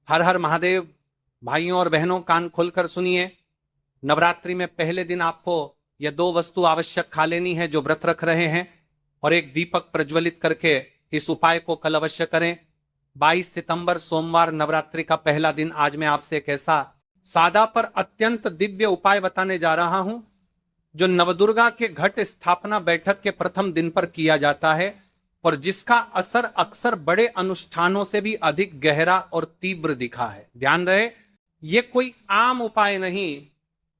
हर हर महादेव। भाइयों और बहनों, कान खोलकर सुनिए। नवरात्रि में पहले दिन आपको यह दो वस्तु आवश्यक खा लेनी है जो व्रत रख रहे हैं, और एक दीपक प्रज्वलित करके इस उपाय को कल अवश्य करें। 22 सितंबर सोमवार नवरात्रि का पहला दिन। आज मैं आपसे एक ऐसा सादा पर अत्यंत दिव्य उपाय बताने जा रहा हूं जो नवदुर्गा के घट स्थापना बैठक के प्रथम दिन पर किया जाता है, और जिसका असर अक्सर बड़े अनुष्ठानों से भी अधिक गहरा और तीव्र दिखा है। ध्यान रहे, यह कोई आम उपाय नहीं,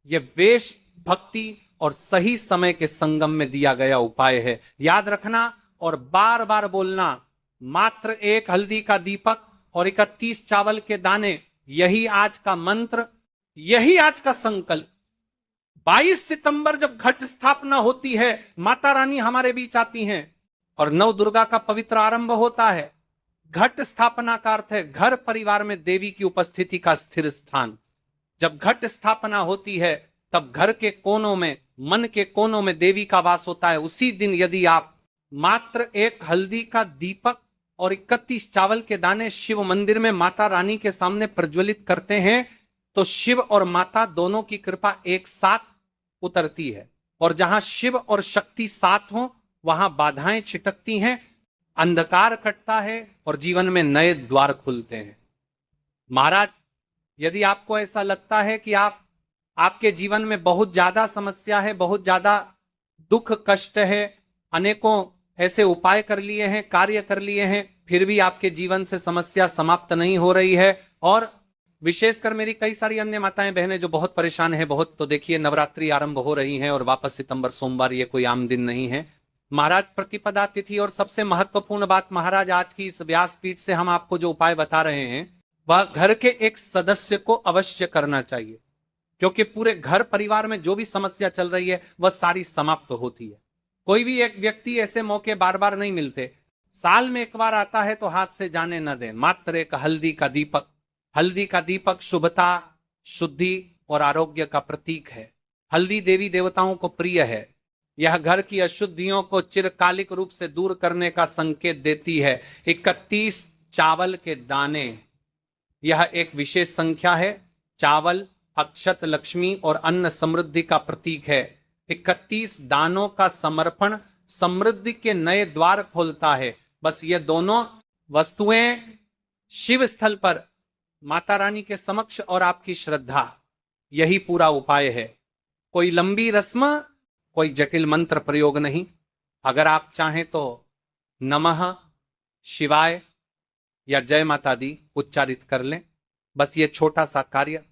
यह वेश, भक्ति और सही समय के संगम में दिया गया उपाय है। याद रखना और बार बार बोलना, मात्र एक हल्दी का दीपक और 31 चावल के दाने, यही आज का मंत्र, यही आज का संकल्प। 22 सितंबर जब घट स्थापना होती है, माता रानी हमारे बीच आती हैं और नव दुर्गा का पवित्र आरंभ होता है। घट स्थापना का अर्थ है घर परिवार में देवी की उपस्थिति का स्थिर स्थान। जब घट स्थापना होती है तब घर के कोनों में, मन के कोनों में देवी का वास होता है। उसी दिन यदि आप मात्र एक हल्दी का दीपक और 31 चावल के दाने शिव मंदिर में माता रानी के सामने प्रज्वलित करते हैं तो शिव और माता दोनों की कृपा एक साथ उतरती है, और जहां शिव और शक्ति साथ हो वहां बाधाएं छिटकती हैं, अंधकार कटता है और जीवन में नए द्वार खुलते हैं। महाराज, यदि आपको ऐसा लगता है कि आपके जीवन में बहुत ज्यादा समस्या है, बहुत ज्यादा दुख कष्ट है, अनेकों ऐसे उपाय कर लिए हैं, कार्य कर लिए हैं, फिर भी आपके जीवन से समस्या समाप्त नहीं हो रही है, और विशेषकर मेरी कई सारी अन्य माताएं बहनें जो बहुत परेशान है, बहुत, तो देखिए नवरात्रि आरंभ हो रही है और वापस सितंबर सोमवार ये कोई आम दिन नहीं है महाराज। प्रतिपदा तिथि, और सबसे महत्वपूर्ण बात महाराज, आज की इस व्यासपीठ से हम आपको जो उपाय बता रहे हैं वह घर के एक सदस्य को अवश्य करना चाहिए, क्योंकि पूरे घर परिवार में जो भी समस्या चल रही है वह सारी समाप्त होती है। कोई भी एक व्यक्ति, ऐसे मौके बार बार नहीं मिलते, साल में एक बार आता है तो हाथ से जाने न दें। मात्र एक हल्दी का दीपक। हल्दी का दीपक शुभता, शुद्धि और आरोग्य का प्रतीक है। हल्दी देवी देवताओं को प्रिय है। यह घर की अशुद्धियों को चिरकालिक रूप से दूर करने का संकेत देती है। 31 चावल के दाने, यह एक विशेष संख्या है। चावल अक्षत, लक्ष्मी और अन्न समृद्धि का प्रतीक है। 31 दानों का समर्पण समृद्धि के नए द्वार खोलता है। बस ये दोनों वस्तुएं शिव स्थल पर माता रानी के समक्ष और आपकी श्रद्धा, यही पूरा उपाय है। कोई लंबी रस्म, कोई जटिल मंत्र प्रयोग नहीं। अगर आप चाहें तो नमः शिवाय या जय माता दी उच्चारित कर लें। बस ये छोटा सा कार्य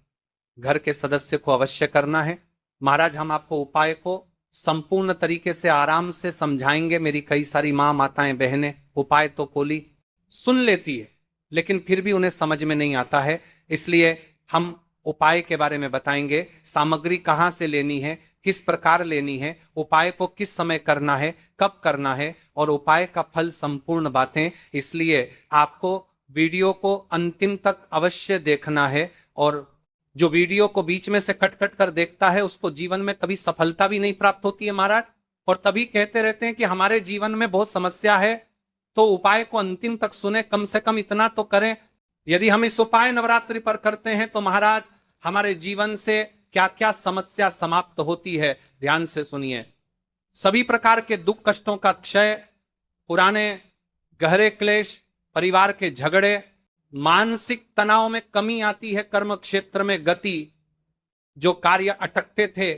घर के सदस्य को अवश्य करना है। महाराज, हम आपको उपाय को संपूर्ण तरीके से आराम से समझाएंगे। मेरी कई सारी माँ, माताएं, बहनें उपाय तो कोली सुन लेती है लेकिन फिर भी उन्हें समझ में नहीं आता है, इसलिए हम उपाय के बारे में बताएंगे। सामग्री कहाँ से लेनी है, किस प्रकार लेनी है, उपाय को किस समय करना है, कब करना है, और उपाय का फल, संपूर्ण बातें। इसलिए आपको वीडियो को अंतिम तक अवश्य देखना है, और जो वीडियो को बीच में से कट कट कर देखता है उसको जीवन में कभी सफलता भी नहीं प्राप्त होती है महाराज। और तभी कहते रहते हैं कि हमारे जीवन में बहुत समस्या है, तो उपाय को अंतिम तक सुने, कम से कम इतना तो करें। यदि हम इस उपाय नवरात्रि पर करते हैं तो महाराज हमारे जीवन से क्या क्या समस्या समाप्त होती है, ध्यान से सुनिए। सभी प्रकार के दुख कष्टों का क्षय, पुराने गहरे क्लेश, परिवार के झगड़े, मानसिक तनाव में कमी आती है, कर्म क्षेत्र में गति, जो कार्य अटकते थे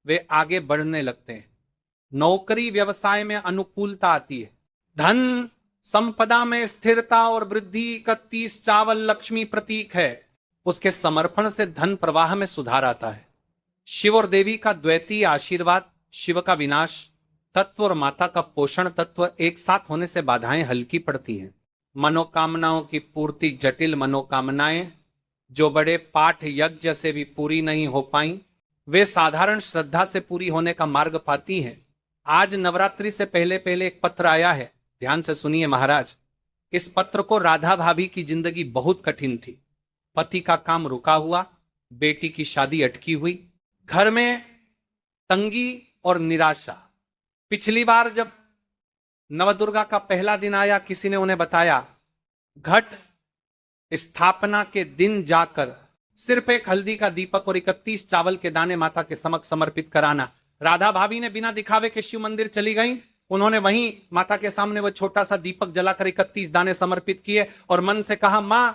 वे आगे बढ़ने लगते हैं, नौकरी व्यवसाय में अनुकूलता आती है, धन संपदा में स्थिरता और वृद्धि। 31 चावल लक्ष्मी प्रतीक है, उसके समर्पण से धन प्रवाह में सुधार आता है। शिव और देवी का द्वैतीय आशीर्वाद, शिव का विनाश तत्व और माता का पोषण तत्व एक साथ होने से बाधाएं हल्की पड़ती हैं। मनोकामनाओं की पूर्ति, जटिल मनोकामनाएं जो बड़े पाठ यज्ञ से भी पूरी नहीं हो पाई, वे साधारण श्रद्धा से पूरी होने का मार्ग पाती हैं। आज नवरात्रि से पहले पहले एक पत्र आया है, ध्यान से सुनिए महाराज। इस पत्र को राधा भाभी की जिंदगी बहुत कठिन थी। पति का काम रुका हुआ, बेटी की शादी अटकी हुई, घर में तंगी और निराशा। पिछली बार जब नवदुर्गा का पहला दिन आया, किसी ने उन्हें बताया घट स्थापना के दिन जाकर सिर्फ एक हल्दी का दीपक और 31 चावल के दाने माता के समक्ष समर्पित कराना। राधा भाभी ने बिना दिखावे के शिव मंदिर चली गई। उन्होंने वहीं माता के सामने वो छोटा सा दीपक जलाकर 31 दाने समर्पित किए और मन से कहा, मां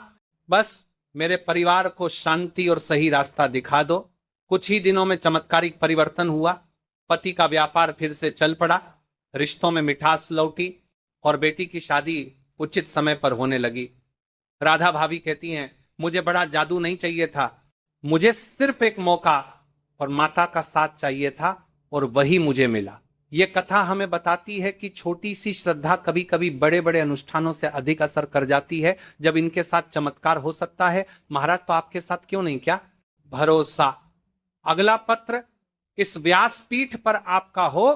बस मेरे परिवार को शांति और सही रास्ता दिखा दो। कुछ ही दिनों में चमत्कारिक परिवर्तन हुआ। पति का व्यापार फिर से चल पड़ा, रिश्तों में मिठास लौटी और बेटी की शादी उचित समय पर होने लगी। राधा भाभी कहती हैं, मुझे बड़ा जादू नहीं चाहिए था, मुझे सिर्फ एक मौका और माता का साथ चाहिए था और वही मुझे मिला। यह कथा हमें बताती है कि छोटी सी श्रद्धा कभी कभी बड़े बड़े अनुष्ठानों से अधिक असर कर जाती है। जब इनके साथ चमत्कार हो सकता है, महाराज तो आपके साथ क्यों नहीं? क्या भरोसा। अगला पत्र इस व्यासपीठ पर आपका हो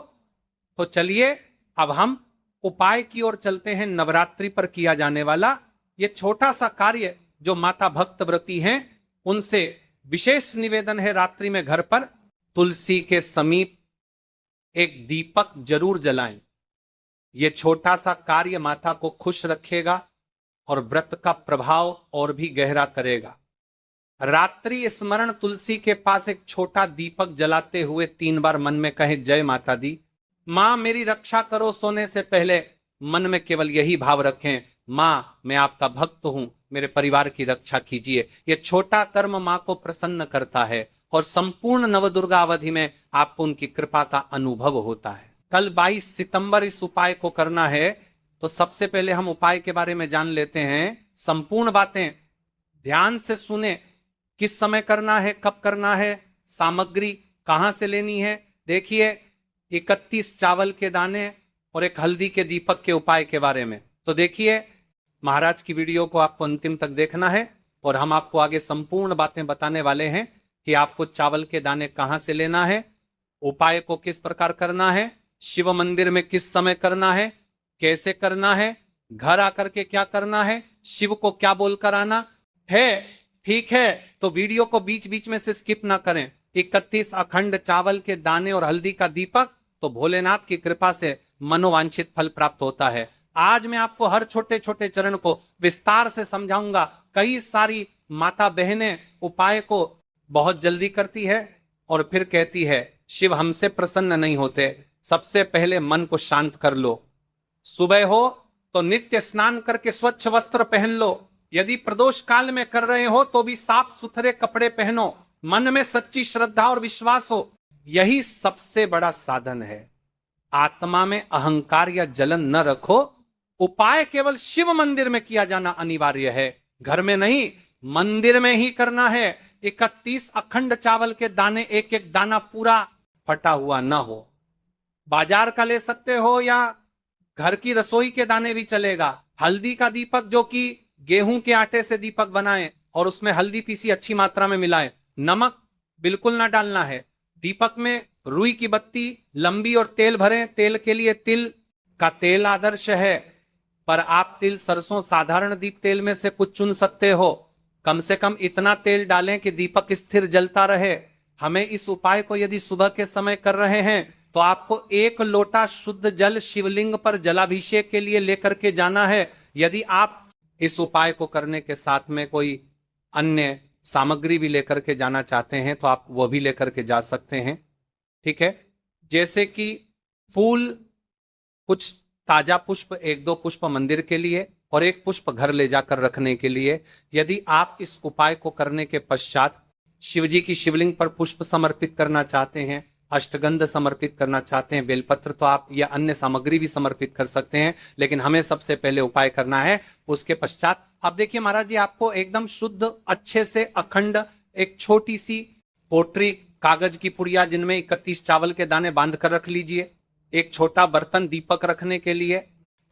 तो चलिए अब हम उपाय की ओर चलते हैं। नवरात्रि पर किया जाने वाला यह छोटा सा कार्य जो माता भक्त व्रती हैं उनसे विशेष निवेदन है, रात्रि में घर पर तुलसी के समीप एक दीपक जरूर जलाएं। यह छोटा सा कार्य माता को खुश रखेगा और व्रत का प्रभाव और भी गहरा करेगा। रात्रि स्मरण तुलसी के पास एक छोटा दीपक जलाते हुए 3 बार मन में कहे, जय माता दी, मां मेरी रक्षा करो। सोने से पहले मन में केवल यही भाव रखें, मां मैं आपका भक्त हूं, मेरे परिवार की रक्षा कीजिए। यह छोटा कर्म मां को प्रसन्न करता है और संपूर्ण नवदुर्गा अवधि में आपको उनकी कृपा का अनुभव होता है। कल 22 सितंबर इस उपाय को करना है, तो सबसे पहले हम उपाय के बारे में जान लेते हैं। संपूर्ण बातें ध्यान से सुने, किस समय करना है, कब करना है, सामग्री कहां से लेनी है। देखिए 31 चावल के दाने और एक हल्दी के दीपक के उपाय के बारे में। तो देखिए महाराज की वीडियो को आपको अंतिम तक देखना है और हम आपको आगे संपूर्ण बातें बताने वाले हैं कि आपको चावल के दाने कहां से लेना है, उपाय को किस प्रकार करना है, शिव मंदिर में किस समय करना है, कैसे करना है, घर आकर के क्या करना है, शिव को क्या बोलकर आना है। ठीक है, तो वीडियो को बीच बीच में से स्किप ना करें। 31 अखंड चावल के दाने और हल्दी का दीपक, तो भोलेनाथ की कृपा से मनोवांछित फल प्राप्त होता है। आज मैं आपको हर छोटे छोटे चरण को विस्तार से समझाऊंगा। कई सारी माता बहनें उपाय को बहुत जल्दी करती है और फिर कहती है शिव हमसे प्रसन्न नहीं होते। सबसे पहले मन को शांत कर लो। सुबह हो तो नित्य स्नान करके स्वच्छ वस्त्र पहन लो। यदि प्रदोष काल में कर रहे हो तो भी साफ सुथरे कपड़े पहनो। मन में सच्ची श्रद्धा और विश्वास हो, यही सबसे बड़ा साधन है। आत्मा में अहंकार या जलन न रखो। उपाय केवल शिव मंदिर में किया जाना अनिवार्य है, घर में नहीं, मंदिर में ही करना है। 31 अखंड चावल के दाने, एक एक दाना पूरा फटा हुआ ना हो। बाजार का ले सकते हो या घर की रसोई के दाने भी चलेगा। हल्दी का दीपक जो कि गेहूं के आटे से दीपक बनाएं और उसमें हल्दी पीसी अच्छी मात्रा में मिलाएं। नमक बिल्कुल ना डालना है। दीपक में रुई की बत्ती लंबी और तेल भरें। तेल के लिए तिल का तेल आदर्श है, पर आप तिल, सरसों, साधारण दीप तेल में से कुछ चुन सकते हो। कम से कम इतना तेल डालें कि दीपक स्थिर जलता रहे। हमें इस उपाय को यदि सुबह के समय कर रहे हैं तो आपको 1 लोटा शुद्ध जल शिवलिंग पर जलाभिषेक के लिए लेकर के जाना है। यदि आप इस उपाय को करने के साथ में कोई अन्य सामग्री भी लेकर के जाना चाहते हैं तो आप वो भी लेकर के जा सकते हैं। ठीक है, जैसे कि फूल, कुछ ताजा पुष्प, 1-2 पुष्प मंदिर के लिए और 1 पुष्प घर ले जाकर रखने के लिए। यदि आप इस उपाय को करने के पश्चात शिवजी की शिवलिंग पर पुष्प समर्पित करना चाहते हैं, अष्टगंध समर्पित करना चाहते हैं, बेलपत्र, तो आप या अन्य सामग्री भी समर्पित कर सकते हैं। लेकिन हमें सबसे पहले उपाय करना है। उसके पश्चात अब देखिए महाराज जी, आपको एकदम शुद्ध अच्छे से अखंड एक छोटी सी पोटरी, कागज की पुड़िया जिनमें 31 चावल के दाने बांध कर रख लीजिए। एक छोटा बर्तन दीपक रखने के लिए,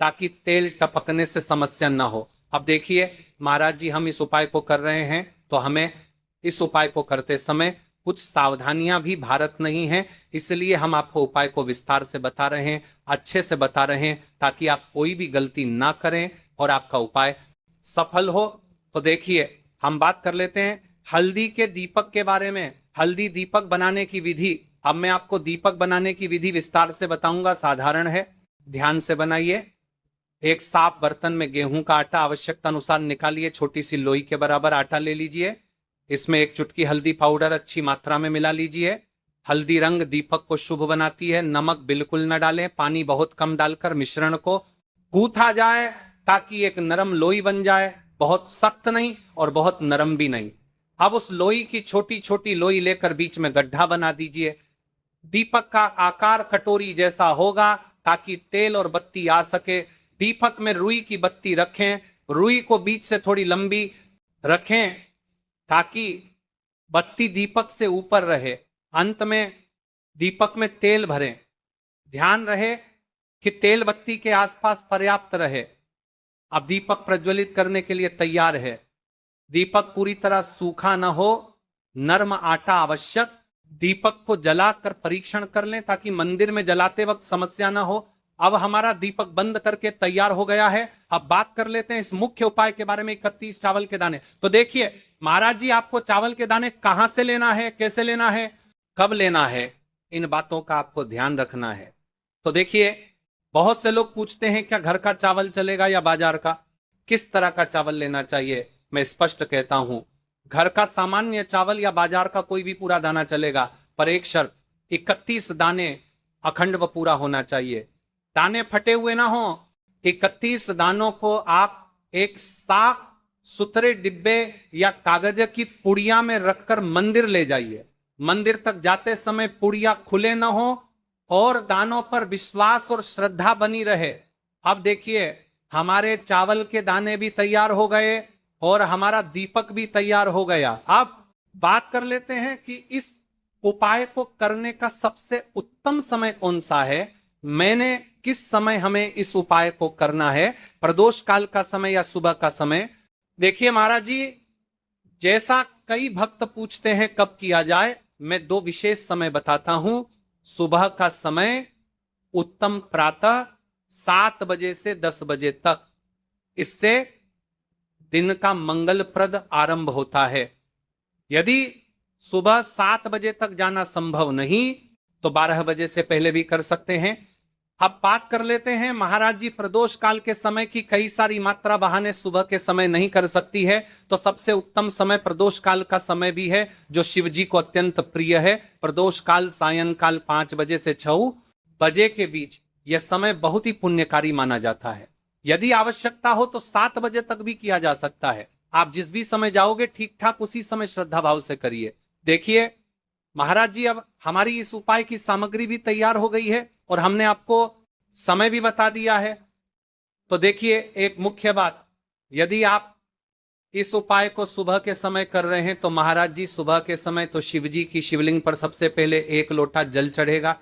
ताकि तेल टपकने से समस्या ना हो। अब देखिए महाराज जी, हम इस उपाय को कर रहे हैं तो हमें इस उपाय को करते समय कुछ सावधानियां भी भारत नहीं है, इसलिए हम आपको उपाय को विस्तार से बता रहे हैं, अच्छे से बता रहे हैं, ताकि आप कोई भी गलती ना करें और आपका उपाय सफल हो। तो देखिए हम बात कर लेते हैं हल्दी के दीपक के बारे में। हल्दी दीपक बनाने की विधि, अब मैं आपको दीपक बनाने की विधि विस्तार से बताऊंगा। साधारण है, ध्यान से बनाइए। एक साफ बर्तन में गेहूं का आटा आवश्यकता अनुसार निकालिए, छोटी सी लोई के बराबर आटा ले लीजिए। इसमें एक चुटकी हल्दी पाउडर अच्छी मात्रा में मिला लीजिए। हल्दी रंग दीपक को शुभ बनाती है। नमक बिल्कुल न डालें, पानी बहुत कम डालकर मिश्रण को गूथा जाए ताकि एक नरम लोई बन जाए, बहुत सख्त नहीं और बहुत नरम भी नहीं। अब उस लोई की छोटी छोटी लोई लेकर बीच में गड्ढा बना दीजिए। दीपक का आकार कटोरी जैसा होगा ताकि तेल और बत्ती आ सके। दीपक में रुई की बत्ती रखें, रुई को बीच से थोड़ी लंबी रखें ताकि बत्ती दीपक से ऊपर रहे। अंत में दीपक में तेल भरें। ध्यान रहे कि तेल बत्ती के आसपास पर्याप्त रहे। अब दीपक प्रज्वलित करने के लिए तैयार है। दीपक पूरी तरह सूखा न हो, नर्म आटा आवश्यक। दीपक को जलाकर परीक्षण कर लें ताकि मंदिर में जलाते वक्त समस्या ना हो। अब हमारा दीपक बंद करके तैयार हो गया है। अब बात कर लेते हैं इस मुख्य उपाय के बारे में, 31 चावल के दाने। तो देखिए महाराज जी, आपको चावल के दाने कहां से लेना है, कैसे लेना है, कब लेना है, इन बातों का आपको ध्यान रखना है। तो देखिए, बहुत से लोग पूछते हैं क्या घर का चावल चलेगा या बाजार का, किस तरह का चावल लेना चाहिए। मैं स्पष्ट कहता हूं, घर का सामान्य चावल या बाजार का कोई भी पूरा दाना चलेगा, पर एक शर्त, 31 दाने अखंड व पूरा होना चाहिए। दाने फटे हुए ना हो। 31 दानों को आप एक साफ सुथरे डिब्बे या कागज की पुड़िया में रखकर मंदिर ले जाइए। मंदिर तक जाते समय पुड़िया खुले न हो और दानों पर विश्वास और श्रद्धा बनी रहे। अब देखिए, हमारे चावल के दाने भी तैयार हो गए और हमारा दीपक भी तैयार हो गया। अब बात कर लेते हैं कि इस उपाय को करने का सबसे उत्तम समय कौन सा है। मैंने किस समय हमें इस उपाय को करना है, प्रदोष काल का समय या सुबह का समय। देखिए महाराज जी, जैसा कई भक्त पूछते हैं कब किया जाए, मैं 2 विशेष समय बताता हूं। सुबह का समय उत्तम प्रातः 7 बजे से 10 बजे तक, इससे दिन का मंगलप्रद आरंभ होता है। यदि सुबह 7 बजे तक जाना संभव नहीं तो 12 बजे से पहले भी कर सकते हैं। अब बात कर लेते हैं महाराज जी, प्रदोष काल के समय की कई सारी मात्रा बहाने सुबह के समय नहीं कर सकती है, तो सबसे उत्तम समय प्रदोष काल का समय भी है जो शिव जी को अत्यंत प्रिय है। प्रदोष काल सायंकाल 5 बजे से 6 बजे के बीच, यह समय बहुत ही पुण्यकारी माना जाता है। यदि आवश्यकता हो तो 7 बजे तक भी किया जा सकता है। आप जिस भी समय जाओगे ठीक ठाक उसी समय श्रद्धा भाव से करिए। देखिए महाराज जी, अब हमारी इस उपाय की सामग्री भी तैयार हो गई है और हमने आपको समय भी बता दिया है। तो देखिए, एक मुख्य बात, यदि आप इस उपाय को सुबह के समय कर रहे हैं तो महाराज जी सुबह के समय तो शिव जी की शिवलिंग पर सबसे पहले 1 लोटा जल चढ़ेगा।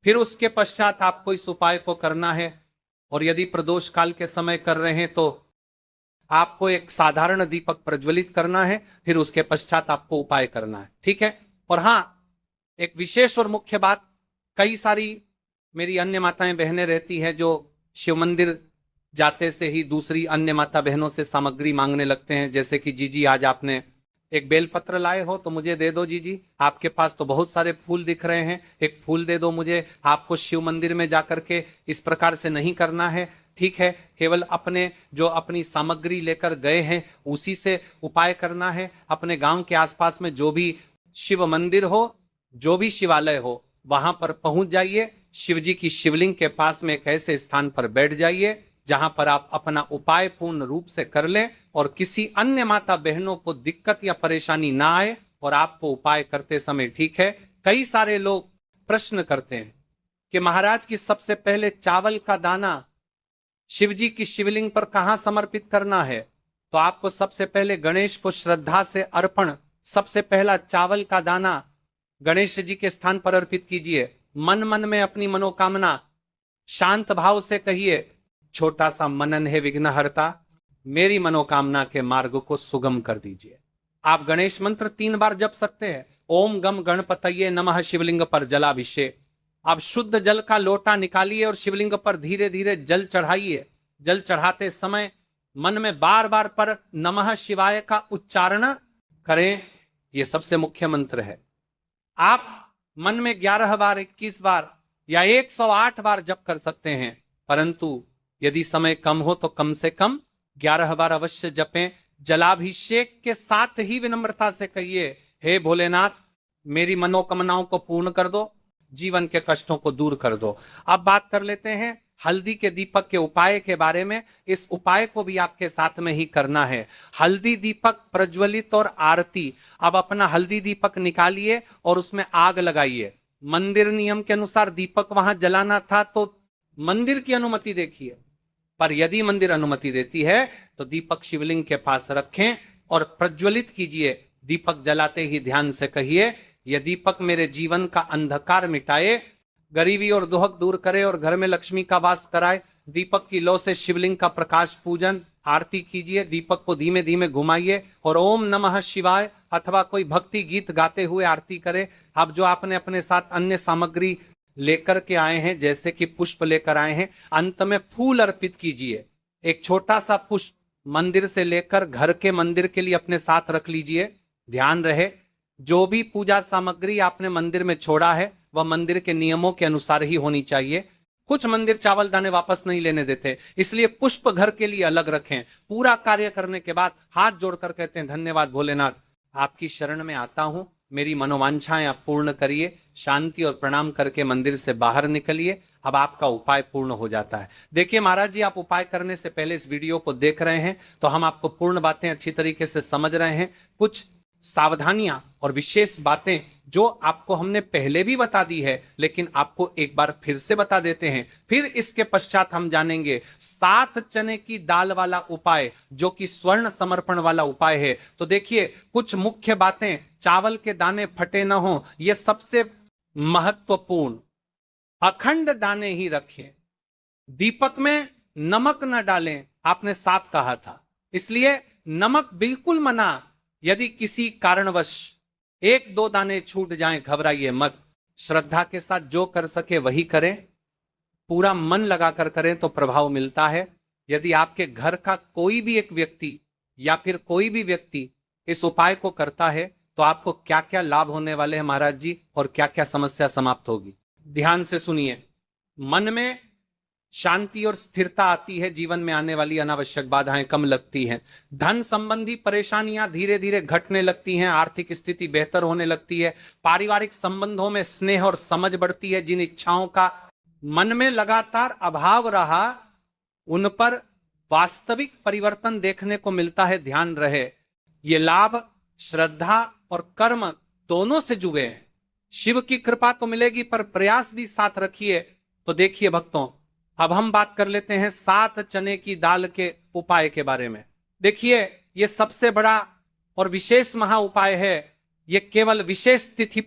फिर उसके पश्चात आपको इस उपाय को करना है। और यदि प्रदोष काल के समय कर रहे हैं तो आपको एक साधारण दीपक प्रज्वलित करना है, फिर उसके पश्चात आपको उपाय करना है, ठीक है। और हाँ, एक विशेष और मुख्य बात, कई सारी मेरी अन्य माताएं बहनें रहती हैं जो शिव मंदिर जाते से ही दूसरी अन्य माता बहनों से सामग्री मांगने लगते हैं, जैसे कि जीजी आज आपने एक बेलपत्र लाए हो तो मुझे दे दो जीजी, आपके पास तो बहुत सारे फूल दिख रहे हैं, एक फूल दे दो मुझे। आपको शिव मंदिर में जाकर के इस प्रकार से नहीं करना है, ठीक है। केवल अपने जो अपनी सामग्री लेकर गए हैं उसी से उपाय करना है। अपने गांव के आसपास में जो भी शिव मंदिर हो, जो भी शिवालय हो, वहां पर पहुंच जाइए। शिव जी की शिवलिंग के पास में एक ऐसे स्थान पर बैठ जाइए जहां पर आप अपना उपाय पूर्ण रूप से कर लें और किसी अन्य माता बहनों को दिक्कत या परेशानी ना आए और आपको उपाय करते समय, ठीक है। कई सारे लोग प्रश्न करते हैं कि महाराज की सबसे पहले चावल का दाना शिव जी की शिवलिंग पर कहां समर्पित करना है। तो आपको सबसे पहले गणेश को श्रद्धा से अर्पण, सबसे पहला चावल का दाना गणेश जी के स्थान पर अर्पित कीजिए। मन मन में अपनी मनोकामना शांत भाव से कहिए, छोटा सा मनन है विघ्नहर्ता, मेरी मनोकामना के मार्ग को सुगम कर दीजिए। आप गणेश मंत्र 3 बार जप सकते हैं। ओम गम गणपतये नमः, शिवलिंग पर जलाभिषेक। आप शुद्ध जल का लोटा निकालिए और शिवलिंग पर धीरे धीरे जल चढ़ाइए। जल चढ़ाते समय मन में बार बार पर नमः शिवाय का उच्चारण करें, यह सबसे मुख्य मंत्र है। आप मन में 11 बार, 21 बार या 108 बार जप कर सकते हैं, परंतु यदि समय कम हो तो कम से कम 11 बार अवश्य जपें। जलाभिषेक के साथ ही विनम्रता से कहिए, हे भोलेनाथ, मेरी मनोकामनाओं को पूर्ण कर दो, जीवन के कष्टों को दूर कर दो। अब बात कर लेते हैं हल्दी के दीपक के उपाय के बारे में। इस उपाय को भी आपके साथ में ही करना है। हल्दी दीपक प्रज्वलित और आरती। अब अपना हल्दी दीपक निकालिए और उसमें आग लगाइए। मंदिर नियम के अनुसार दीपक वहां जलाना था तो मंदिर की अनुमति देखिए, पर यदि मंदिर अनुमति देती है तो दीपक शिवलिंग के पास रखें और प्रज्वलित कीजिए। दीपक जलाते ही ध्यान से कहिए, यह दीपक मेरे जीवन का अंधकार मिटाए, गरीबी और दुहक दूर करे और घर में लक्ष्मी का वास कराए। दीपक की लौ से शिवलिंग का प्रकाश पूजन आरती कीजिए। दीपक को धीमे धीमे घुमाइए और ओम नमः शिवाय अथवा कोई भक्ति गीत गाते हुए आरती करे। अब जो आपने अपने साथ अन्य सामग्री लेकर के आए हैं, जैसे कि पुष्प लेकर आए हैं, अंत में फूल अर्पित कीजिए। एक छोटा सा पुष्प मंदिर से लेकर घर के मंदिर के लिए अपने साथ रख लीजिए। ध्यान रहे, जो भी पूजा सामग्री आपने मंदिर में छोड़ा है वह मंदिर के नियमों के अनुसार ही होनी चाहिए। कुछ मंदिर चावल दाने वापस नहीं लेने देते, इसलिए पुष्प घर के लिए अलग रखें। पूरा कार्य करने के बाद हाथ जोड़कर कहते हैं, धन्यवाद भोलेनाथ, आपकी शरण में आता हूं, मेरी मनोवांछाएं आप पूर्ण करिए। शांति और प्रणाम करके मंदिर से बाहर निकलिए। अब आपका उपाय पूर्ण हो जाता है। देखिए महाराज जी, आप उपाय करने से पहले इस वीडियो को देख रहे हैं तो हम आपको पूर्ण बातें अच्छी तरीके से समझ रहे हैं। कुछ सावधानियां और विशेष बातें जो आपको हमने पहले भी बता दी है, लेकिन आपको एक बार फिर से बता देते हैं। फिर इसके पश्चात हम जानेंगे 7 चने की दाल वाला उपाय, जो कि स्वर्ण समर्पण वाला उपाय है। तो देखिए, कुछ मुख्य बातें, चावल के दाने फटे ना हो, यह सबसे महत्वपूर्ण। अखंड दाने ही रखें। दीपक में नमक न डालें, आपने साफ कहा था, इसलिए नमक बिल्कुल मना। यदि किसी कारणवश 1-2 दाने छूट जाएं, घबराइए मत। श्रद्धा के साथ जो कर सके वही करें, पूरा मन लगाकर करें तो प्रभाव मिलता है। यदि आपके घर का कोई भी एक व्यक्ति या फिर कोई भी व्यक्ति इस उपाय को करता है तो आपको क्या क्या लाभ होने वाले हैं महाराज जी, और क्या क्या समस्या समाप्त होगी, ध्यान से सुनिए। मन में शांति और स्थिरता आती है, जीवन में आने वाली अनावश्यक बाधाएं कम लगती हैं, धन संबंधी परेशानियां धीरे धीरे घटने लगती हैं, आर्थिक स्थिति बेहतर होने लगती है, पारिवारिक संबंधों में स्नेह और समझ बढ़ती है। जिन इच्छाओं का मन में लगातार अभाव रहा, उन पर वास्तविक परिवर्तन देखने को मिलता है। ध्यान रहे, ये लाभ श्रद्धा और कर्म दोनों से जुड़े हैं। शिव की कृपा तो मिलेगी, पर प्रयास भी साथ रखिए। तो देखिए भक्तों, अब हम बात कर लेते हैं 7 चने की दाल के उपाय के बारे में। देखिए, यह सबसे बड़ा और विशेष महा उपाय है। यह केवल विशेष तिथि